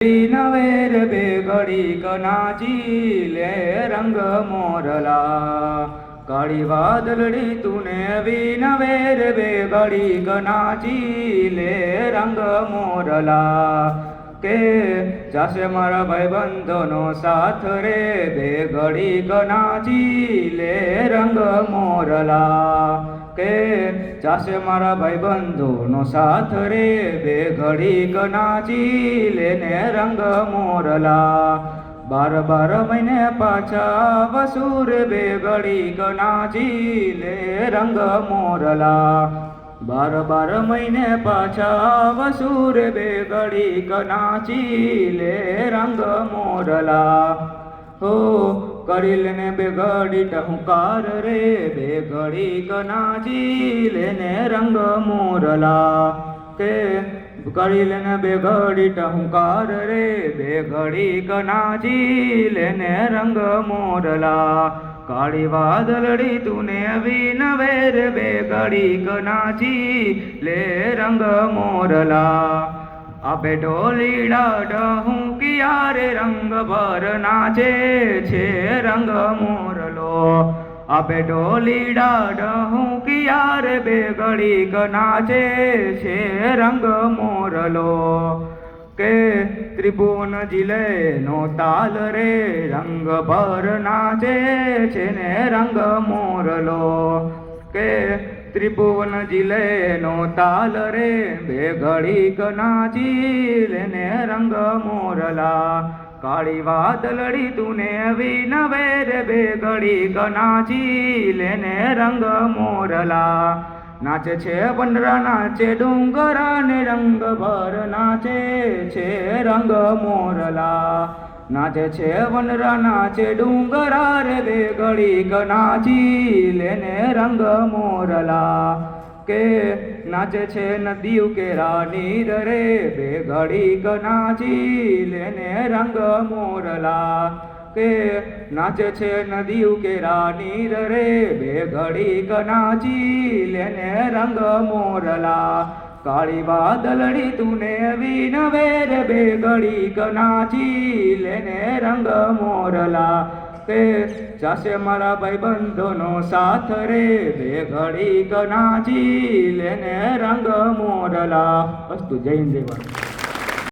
नवेर बेगड़ी कनाची ले रंग मोरला काली वादलड़ी तूने भी नवेर बेगड़ी कनाची ले रंग मोरला के जासे मारा भाई बंधो नो साथ रे बेगड़ी कनाची ले रंग मोरला के जासे मारा भाई बंधो नो साथ रे बेघड़ी कनाची लेने रंग मोरला बार बार महीने पाछा वसूर बेघड़ी कनाची ले रंग मोरला बार बार महीने पाछा वसूर बेघड़ी कनाची ले रंग मोरला हो करील ने बेघड़ी टहुकार रे बेघड़ी कनाची लेने रंग मोरला के करील ने बेघड़ी टहुकार रे बेघड़ी कनाची लेने रंग मोरला काली वादलड़ी तूने अभी नवेर बेघड़ी कनाची ले रंग मोरला आपे ढोलीड़ा डहूं किया रे रंग भर नाचे छे रंग मोरलो आपे ढोलीड़ा डहूं किया रे बेघड़ी कनाचे छे रंग मोरलो के त्रिभुवन जिले नो ताल रे रंग भर नाचे छे ने रंग मोरलो के त्रिभुवन जिले नो ताल रे बेघड़ी कनाची लेने रंग मोरला काली वादलड़ी तूने अभी नवेर बेघड़ी कनाची लेने रंग मोरला नाचे छे बंडरा नाचे डूंगरा ने रंग भर नाचे छे रंग मोरला नाचे छे वनरा नाचे डूंगरा रे बेघड़ी कनाची लेने रंग मोरला के नाचे छे नदियों के नीर रे बेघड़ी कनाची लेने रंग मोरला के नाचे छे नदियों के नीर रे बेघड़ी कनाची लेने रंग मोरला काली वादलड़ी तूने अभी नवेर बेघड़ी कनाची लेने रंग मोरला के जासे मारा भाई बंधो नो साथ रे बेघड़ी कनाची लेने रंग मोरला। बस तू जय हिंद जय भारत।